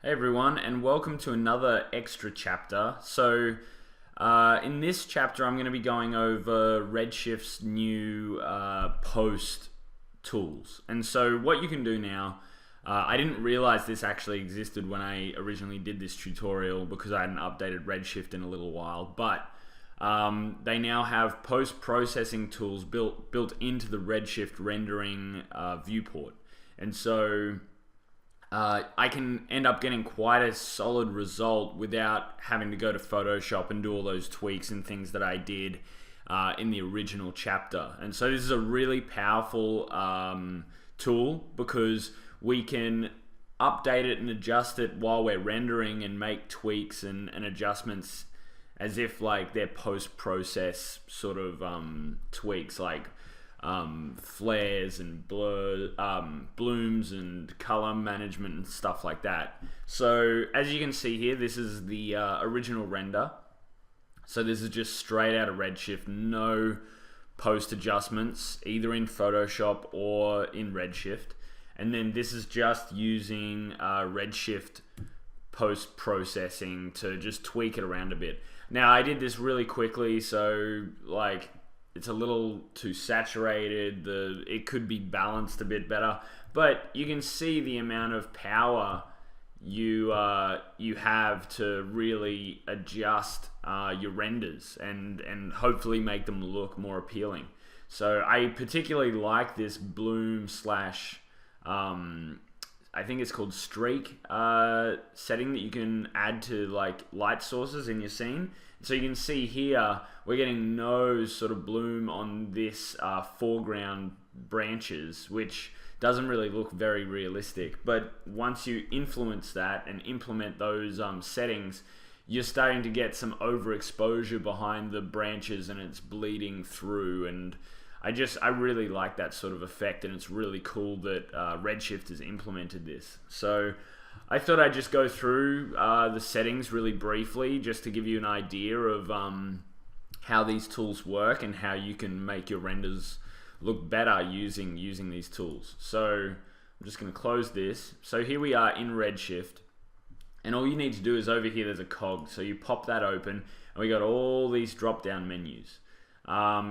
Hey everyone, and welcome to another extra chapter. In this chapter, I'm going to be going over Redshift's new post tools. And so, what you can do now, I didn't realize this actually existed when I originally did this tutorial because I hadn't updated Redshift in a little while, but they now have post-processing tools built into the Redshift rendering viewport. And so, I can end up getting quite a solid result without having to go to Photoshop and do all those tweaks and things that I did in the original chapter. And so this is a really powerful tool because we can update it and adjust it while we're rendering and make tweaks and adjustments as if like they're post-process sort of tweaks, like flares and blur, blooms and color management and stuff like that. So as you can see here, this is the original render. So this is just straight out of Redshift, no post adjustments either in Photoshop or in Redshift. And then this is just using Redshift post processing to just tweak it around a bit. Now I did this really quickly, so like it's a little too saturated. It could be balanced a bit better, but you can see the amount of power you have to really adjust your renders and hopefully make them look more appealing. So I particularly like this bloom slash I think it's called streak setting that you can add to like light sources in your scene. So you can see here we're getting no sort of bloom on this foreground branches, which doesn't really look very realistic. But once you influence that and implement those settings, you're starting to get some overexposure behind the branches and it's bleeding through. And I really like that sort of effect, and it's really cool that Redshift has implemented this. So I thought I'd just go through the settings really briefly just to give you an idea of how these tools work and how you can make your renders look better using these tools. So I'm just going to close this. So here we are in Redshift, and all you need to do is over here there's a cog. So you pop that open and we got all these drop down menus.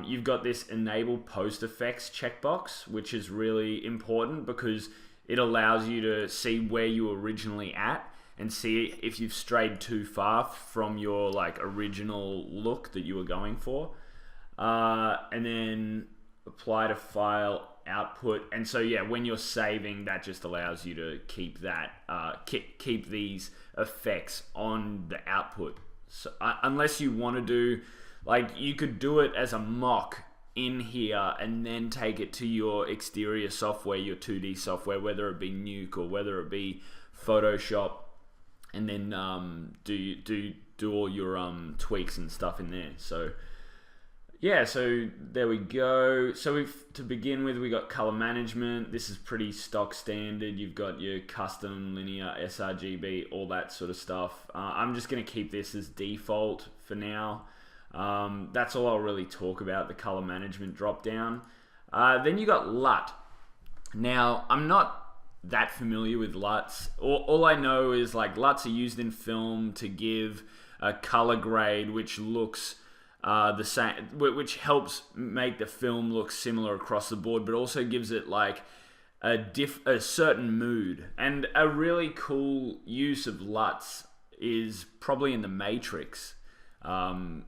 You've got this enable post effects checkbox, which is really important because it allows you to see where you were originally at and see if you've strayed too far from your like original look that you were going for. And then apply to file output. And so yeah, when you're saving, that just allows you to keep that keep these effects on the output. So unless you want to do, like, you could do it as a mock in here and then take it to your exterior software, your 2D software, whether it be Nuke or whether it be Photoshop, and then do all your tweaks and stuff in there. So yeah, so there we go. So to begin with, we got color management. This is pretty stock standard. You've got your custom, linear, sRGB, all that sort of stuff. I'm just going to keep this as default for now. That's all I'll really talk about, the color management drop down. Then you got LUT. Now, I'm not that familiar with LUTs. All I know is like LUTs are used in film to give a color grade which looks the same, which helps make the film look similar across the board, but also gives it like a certain mood. And a really cool use of LUTs is probably in the Matrix.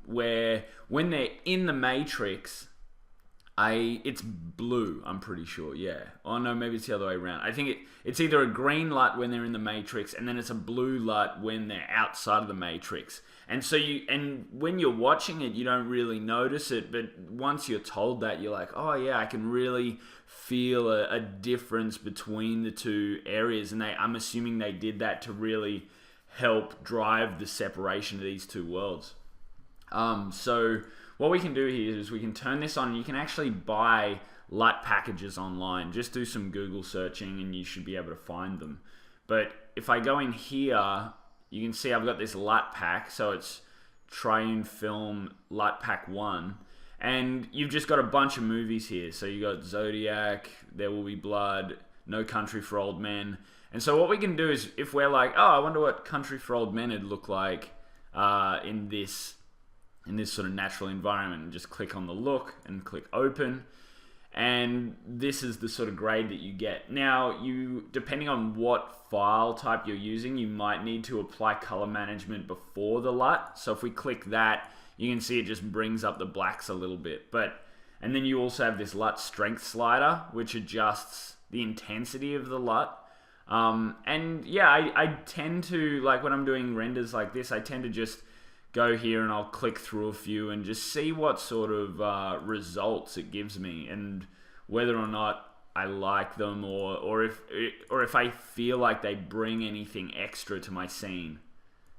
Where when they're in the Matrix, it's blue, I'm pretty sure, yeah. Oh no, maybe it's the other way around. I think it's either a green LUT when they're in the Matrix, and then it's a blue LUT when they're outside of the Matrix. And so when you're watching it, you don't really notice it, but once you're told that, you're like, oh yeah, I can really feel a difference between the two areas. And I'm assuming they did that to really help drive the separation of these two worlds. So what we can do here is we can turn this on. You can actually buy LUT packages online. Just do some Google searching and you should be able to find them. But if I go in here, you can see I've got this LUT pack. So it's Triune Film LUT Pack 1. And you've just got a bunch of movies here. So you got Zodiac, There Will Be Blood, No Country for Old Men. And so what we can do is, if we're like, oh, I wonder what Country for Old Men would look like in this sort of natural environment, and just click on the look and click open. And this is the sort of grade that you get. Now, depending on what file type you're using, you might need to apply color management before the LUT. So if we click that, you can see it just brings up the blacks a little bit. And then you also have this LUT strength slider, which adjusts the intensity of the LUT. And yeah, I tend to, like when I'm doing renders like this, I tend to just go here and I'll click through a few and just see what sort of results it gives me, and whether or not I like them, or if I feel like they bring anything extra to my scene.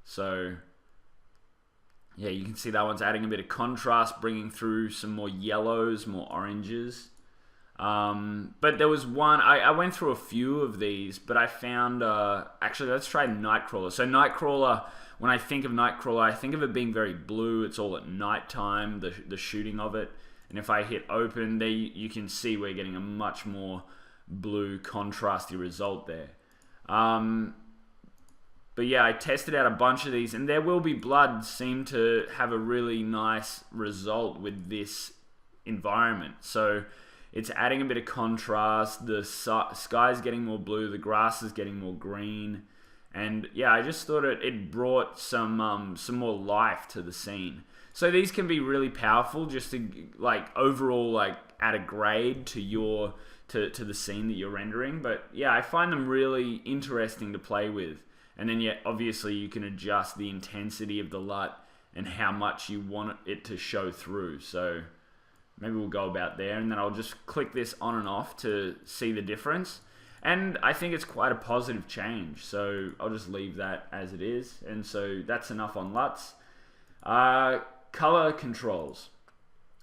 So yeah, you can see that one's adding a bit of contrast, bringing through some more yellows, more oranges. But there was one, I went through a few of these, but I found, actually let's try Nightcrawler. So Nightcrawler, when I think of Nightcrawler, I think of it being very blue. It's all at nighttime, the shooting of it. And if I hit open, there you can see we're getting a much more blue contrasty result there. But yeah, I tested out a bunch of these, and There Will Be Blood seemed to have a really nice result with this environment. So it's adding a bit of contrast, the sky's getting more blue, the grass is getting more green. And yeah, I just thought it brought some more life to the scene. So these can be really powerful, just to like overall like add a grade to the scene that you're rendering. But yeah, I find them really interesting to play with. And then yeah, obviously you can adjust the intensity of the LUT and how much you want it to show through. So maybe we'll go about there, and then I'll just click this on and off to see the difference. And I think it's quite a positive change, so I'll just leave that as it is. And so that's enough on LUTs. Color controls.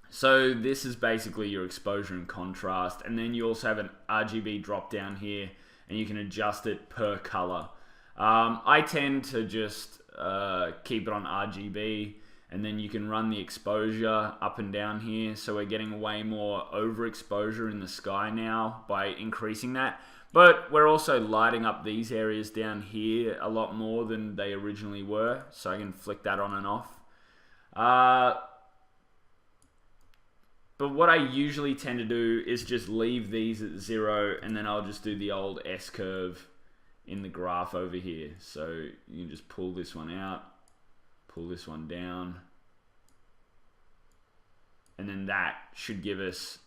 So this is basically your exposure and contrast, and then you also have an RGB drop down here, and you can adjust it per color. I tend to just keep it on RGB, and then you can run the exposure up and down here. So we're getting way more overexposure in the sky now by increasing that. But we're also lighting up these areas down here a lot more than they originally were. So I can flick that on and off. But what I usually tend to do is just leave these at 0, and then I'll just do the old S-curve in the graph over here. So you can just pull this one out, pull this one down, and then that should give us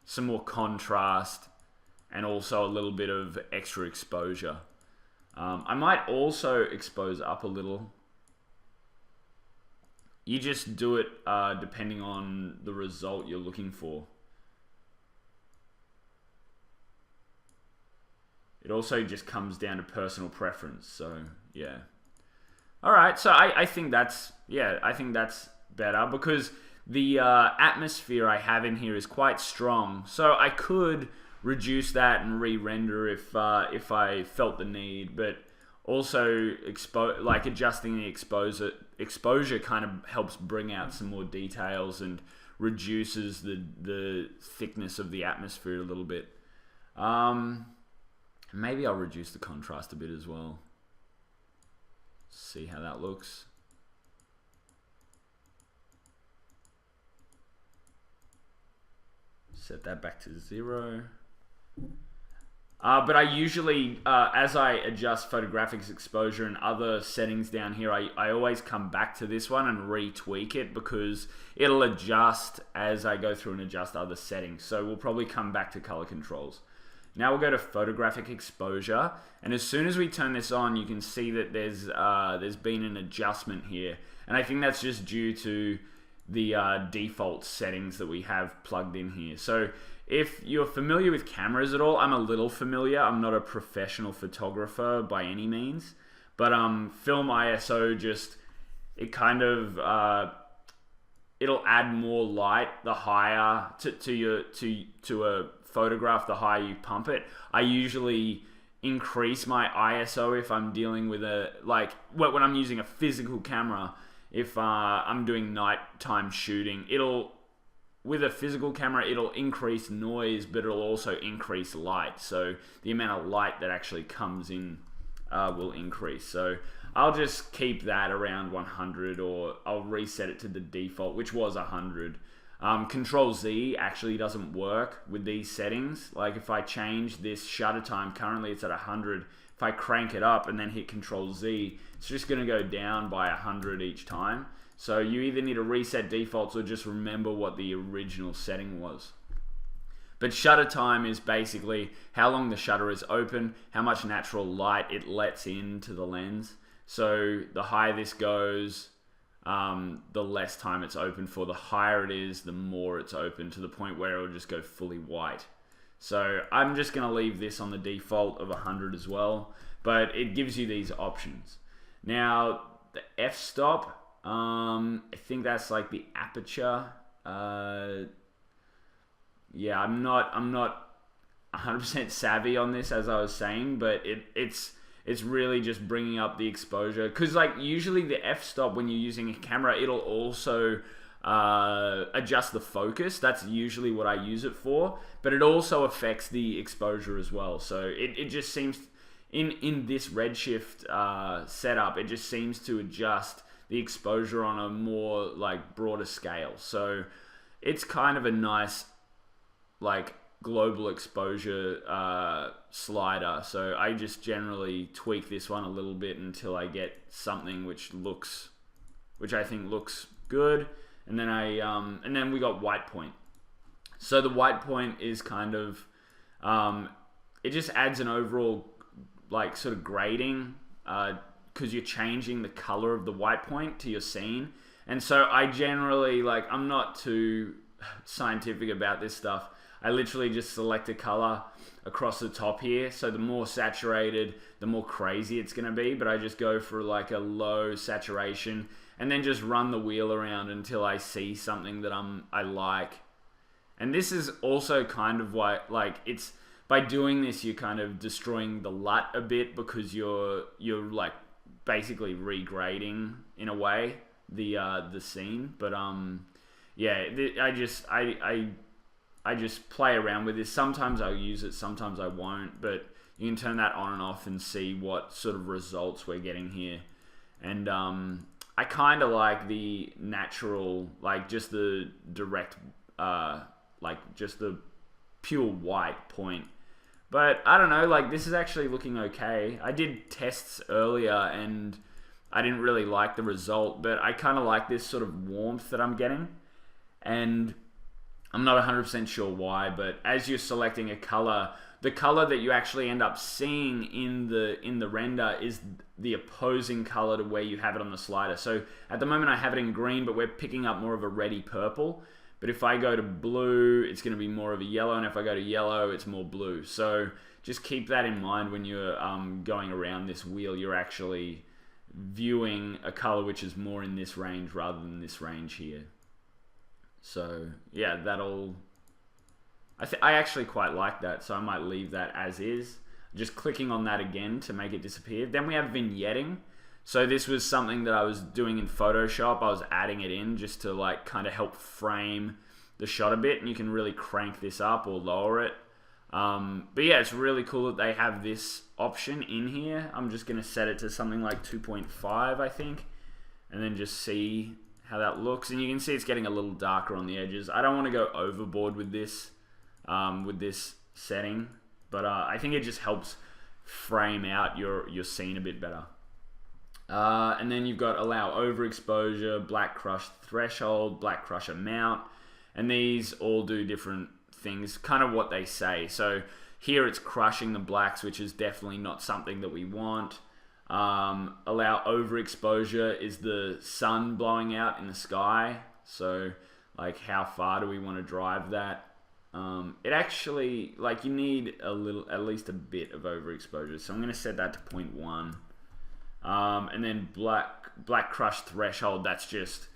some more contrast and also a little bit of extra exposure. I might also expose up a little. You just do it depending on the result you're looking for. It also just comes down to personal preference, so yeah. All right, so I think that's better, because the atmosphere I have in here is quite strong. So I could reduce that and re-render if I felt the need, but also adjusting the exposure kind of helps bring out some more details and reduces the thickness of the atmosphere a little bit. Maybe I'll reduce the contrast a bit as well. See how that looks. Set that back to 0. But I usually, as I adjust photographics exposure and other settings down here, I always come back to this one and retweak it, because it'll adjust as I go through and adjust other settings. So we'll probably come back to color controls. Now we'll go to photographic exposure, and as soon as we turn this on, you can see that there's been an adjustment here, and I think that's just due to the default settings that we have plugged in here. So if you're familiar with cameras at all, I'm a little familiar. I'm not a professional photographer by any means, but film ISO just, it kind of it'll add more light the higher to a photograph, the higher you pump it. I usually increase my ISO if I'm dealing with when I'm using a physical camera. If I'm doing nighttime shooting, it'll with a physical camera, it'll increase noise, but it'll also increase light. So the amount of light that actually comes in will increase. So I'll just keep that around 100, or I'll reset it to the default, which was 100. Control Z actually doesn't work with these settings. Like if I change this shutter time, currently it's at 100. If I crank it up and then hit Control Z, it's just going to go down by 100 each time. So you either need to reset defaults or just remember what the original setting was. But shutter time is basically how long the shutter is open, how much natural light it lets into the lens. So the higher this goes, the less time it's open for. The higher it is, the more it's open, to the point where it'll just go fully white. So I'm just going to leave this on the default of 100 as well, but it gives you these options. Now the f-stop, I think that's like the aperture. Yeah, I'm not 100% savvy on this, as I was saying, but it's really just bringing up the exposure, because like usually the f-stop, when you're using a camera, it'll also adjust the focus. That's usually what I use it for, but it also affects the exposure as well. So it just seems in this Redshift setup, it just seems to adjust the exposure on a more like broader scale. So it's kind of a nice like global exposure slider. So I just generally tweak this one a little bit until I get something which I think looks good. And then and then we got white point. So the white point is kind of it just adds an overall like sort of grading, because you're changing the color of the white point to your scene. And so I generally, like, I'm not too scientific about this stuff. I literally just select a color across the top here. So the more saturated, the more crazy it's going to be. But I just go for like a low saturation and then just run the wheel around until I see something that I like. And this is also kind of why, like, it's by doing this, you're kind of destroying the LUT a bit, because you're like basically regrading in a way the scene. But yeah, I just play around with this. Sometimes I'll use it, sometimes I won't, but you can turn that on and off and see what sort of results we're getting here. And I kind of like the natural, like just the direct, like just the pure white point. But I don't know, like this is actually looking okay. I did tests earlier and I didn't really like the result, but I kind of like this sort of warmth that I'm getting. And I'm not 100% sure why, but as you're selecting a color, the color that you actually end up seeing in the render is the opposing color to where you have it on the slider. So at the moment I have it in green, but we're picking up more of a reddy purple. But if I go to blue, it's going to be more of a yellow, and if I go to yellow, it's more blue. So just keep that in mind when you're going around this wheel. You're actually viewing a color which is more in this range rather than this range here. So yeah, I actually quite like that, so I might leave that as is. Just clicking on that again to make it disappear. Then we have vignetting. So this was something that I was doing in Photoshop. I was adding it in just to like kind of help frame the shot a bit, and you can really crank this up or lower it. But yeah, it's really cool that they have this option in here. I'm just going to set it to something like 2.5, I think, and then just see how that looks. And you can see it's getting a little darker on the edges. I don't want to go overboard with this setting, but I think it just helps frame out your scene a bit better. And then you've got allow overexposure, black crush threshold, black crush amount, and these all do different things, kind of what they say. So here it's crushing the blacks, which is definitely not something that we want. Allow overexposure is the sun blowing out in the sky. So like how far do we want to drive that? It actually, like, you need at least a bit of overexposure. So I'm going to set that to 0.1. And then black crush threshold, that's just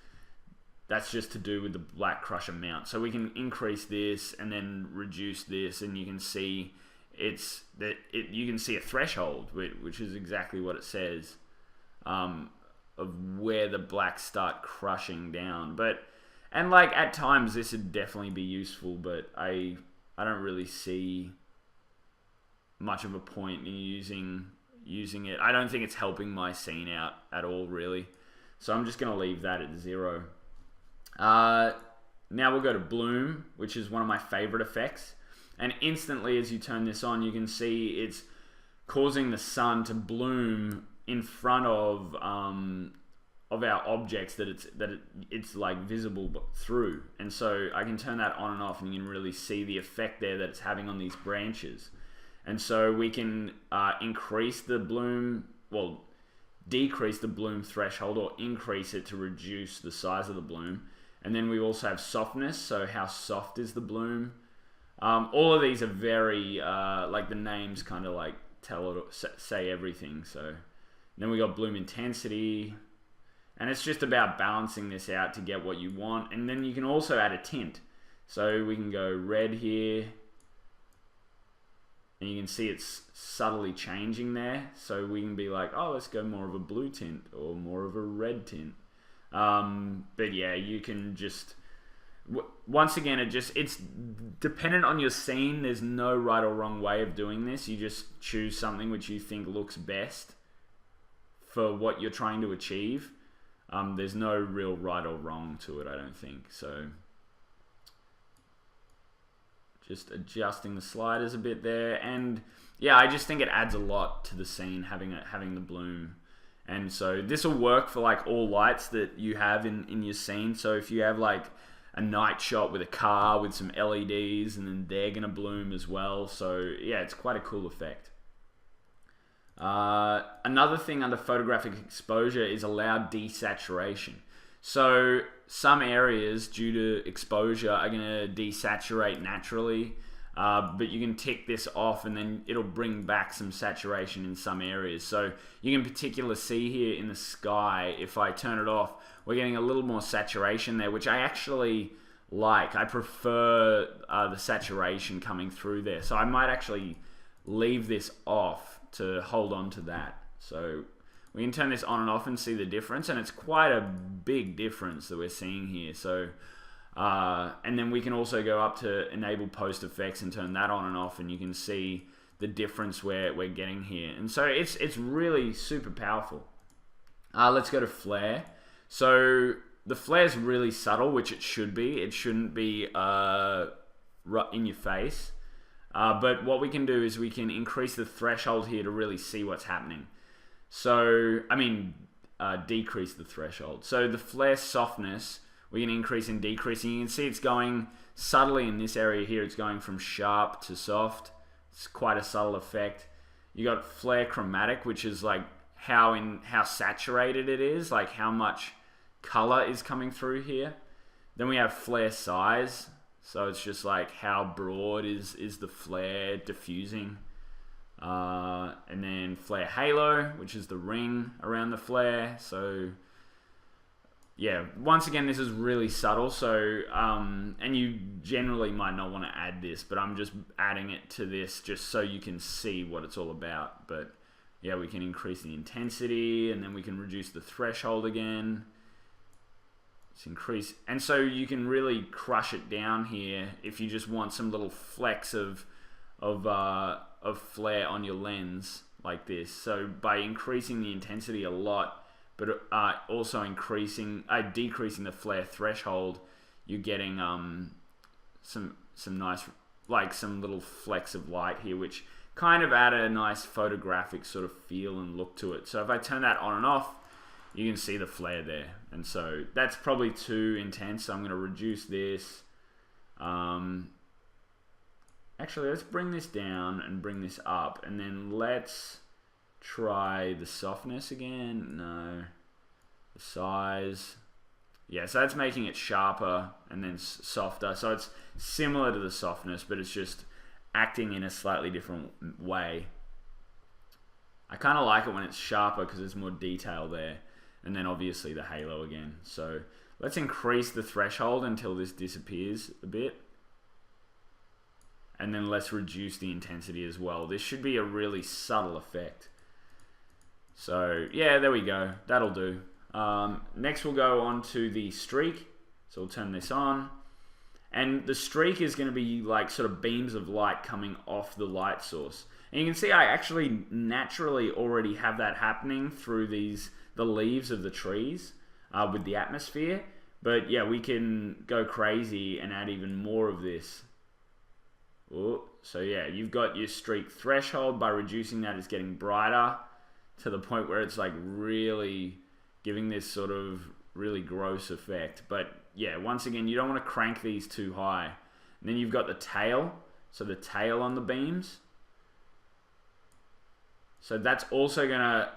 to do with the black crush amount. So we can increase this and then reduce this, and you can see you can see a threshold, which is exactly what it says, of where the blacks start crushing down. But And like at times this would definitely be useful, but I don't really see much of a point in using it. I don't think it's helping my scene out at all, really. So I'm just going to leave that at 0. Now we'll go to bloom, which is one of my favorite effects. And instantly as you turn this on, you can see it's causing the sun to bloom in front of our objects that it's like visible through. And so I can turn that on and off, and you can really see the effect there that it's having on these branches. And so we can increase the bloom, well, decrease the bloom threshold, or increase it to reduce the size of the bloom. And then we also have softness, so how soft is the bloom. All of these are very, like the names kind of like say everything. So then we got bloom intensity, and it's just about balancing this out to get what you want. And then you can also add a tint. So we can go red here, and you can see it's subtly changing there. So we can be like, oh, let's go more of a blue tint or more of a red tint. But yeah, you can just, once again, it's dependent on your scene. There's no right or wrong way of doing this. You just choose something which you think looks best for what you're trying to achieve. There's no real right or wrong to it, I don't think. So just adjusting the sliders a bit there, and yeah, I just think it adds a lot to the scene having the bloom. And so this will work for like all lights that you have in your scene. So if you have like a night shot with a car with some LEDs, and then they're gonna bloom as well. So yeah, it's quite a cool effect. Another thing under photographic exposure is allowed desaturation. So some areas due to exposure are going to desaturate naturally, but you can tick this off and then it'll bring back some saturation in some areas. So you can particularly see here in the sky, if I turn it off, we're getting a little more saturation there, which I actually like. I prefer the saturation coming through there. So I might actually leave this off to hold on to that. So we can turn this on and off and see the difference, and it's quite a big difference that we're seeing here. So, and then we can also go up to enable post effects and turn that on and off, and you can see the difference we're getting here. And so it's really super powerful. Let's go to flare. So the flare is really subtle, which it should be. It shouldn't be in your face. But what we can do is we can increase the threshold here to really see what's happening. So, decrease the threshold. So the flare softness, we can increase and decrease. And you can see it's going subtly in this area here. It's going from sharp to soft. It's quite a subtle effect. You got flare chromatic, which is like how saturated it is, like how much color is coming through here. Then we have flare size. So it's just like how broad is the flare diffusing. And then flare halo, which is the ring around the flare. So yeah, once again, this is really subtle. So and you generally might not want to add this, but I'm just adding it to this just so you can see what it's all about. But yeah, we can increase the intensity, and then we can reduce the threshold again. Let's increase, and so you can really crush it down here if you just want some little flecks of flare on your lens like this. So by increasing the intensity a lot, but also decreasing the flare threshold, you're getting some nice, like some little flecks of light here, which kind of add a nice photographic sort of feel and look to it. So if I turn that on and off, you can see the flare there. And so that's probably too intense, so I'm going to reduce this. Actually, let's bring this down and bring this up, and then let's try the softness again. No. The size. Yeah, so that's making it sharper and then softer. So it's similar to the softness, but it's just acting in a slightly different way. I kind of like it when it's sharper because there's more detail there. And then obviously the halo again. So let's increase the threshold until this disappears a bit. And then let's reduce the intensity as well. This should be a really subtle effect. So yeah, there we go. That'll do. Next we'll go on to the streak. So we'll turn this on. And the streak is going to be like sort of beams of light coming off the light source. And you can see I actually naturally already have that happening through the leaves of the trees with the atmosphere. But yeah, we can go crazy and add even more of this. Ooh, so yeah, you've got your streak threshold. By reducing that, it's getting brighter to the point where it's like really giving this sort of really gross effect. But yeah, once again, you don't want to crank these too high. And then you've got the tail, so the tail on the beams. So that's also going to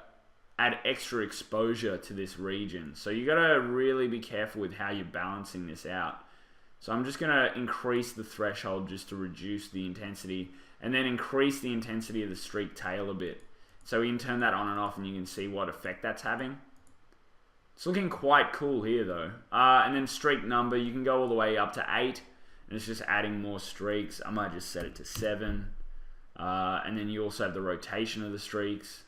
add extra exposure to this region. So you got to really be careful with how you're balancing this out. So I'm just going to increase the threshold just to reduce the intensity, and then increase the intensity of the streak tail a bit. So we can turn that on and off, and you can see what effect that's having. It's looking quite cool here though. And then streak number, you can go all the way up to 8, and it's just adding more streaks. I might just set it to 7. And then you also have the rotation of the streaks.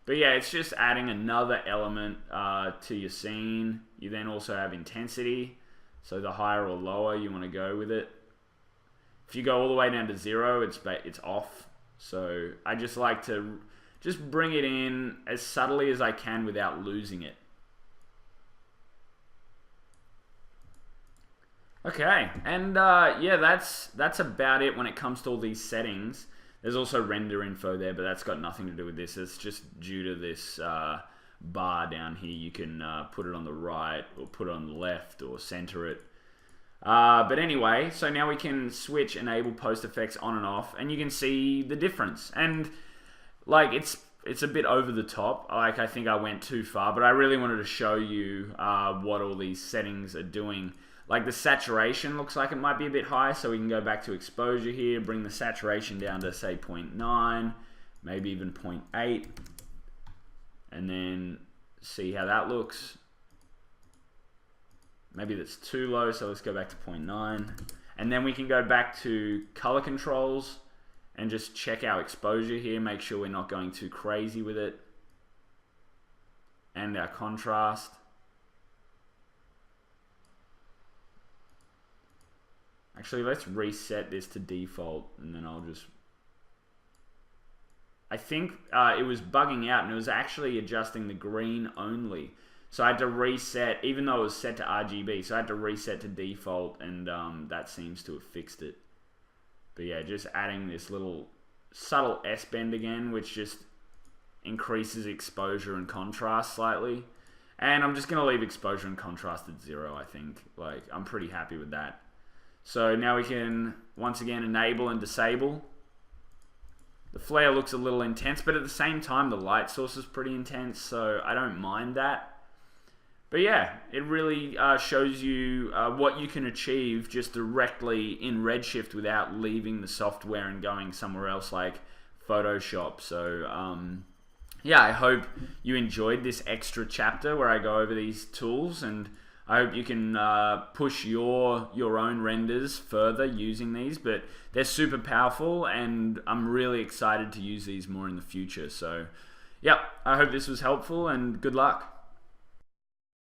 But yeah, it's just adding another element to your scene. You then also have intensity. So the higher or lower you want to go with it. If you go all the way down to 0, it's off. So I just like to just bring it in as subtly as I can without losing it. Okay, and yeah, that's about it when it comes to all these settings. There's also render info there, but that's got nothing to do with this. It's just due to this bar down here. You can put it on the right, or put it on the left, or center it. But anyway, so now we can switch enable post effects on and off, and you can see the difference. And like it's a bit over the top. Like I think I went too far, but I really wanted to show you what all these settings are doing. Like the saturation looks like it might be a bit high, so we can go back to exposure here, bring the saturation down to say 0.9, maybe even 0.8, and then see how that looks. Maybe that's too low, so let's go back to 0.9. And then we can go back to color controls and just check our exposure here, make sure we're not going too crazy with it. And our contrast. Actually, let's reset this to default, and then I'll just... I think it was bugging out, and it was actually adjusting the green only. So I had to reset, even though it was set to RGB, so I had to reset to default, and that seems to have fixed it. But yeah, just adding this little subtle S-bend again, which just increases exposure and contrast slightly. And I'm just going to leave exposure and contrast at 0, I think. Like, I'm pretty happy with that. So now we can, once again, enable and disable. The flare looks a little intense, but at the same time, the light source is pretty intense, so I don't mind that. But yeah, it really shows you what you can achieve just directly in Redshift without leaving the software and going somewhere else like Photoshop. So yeah, I hope you enjoyed this extra chapter where I go over these tools, and I hope you can push your own renders further using these, but they're super powerful, and I'm really excited to use these more in the future. So, yeah, I hope this was helpful, and good luck.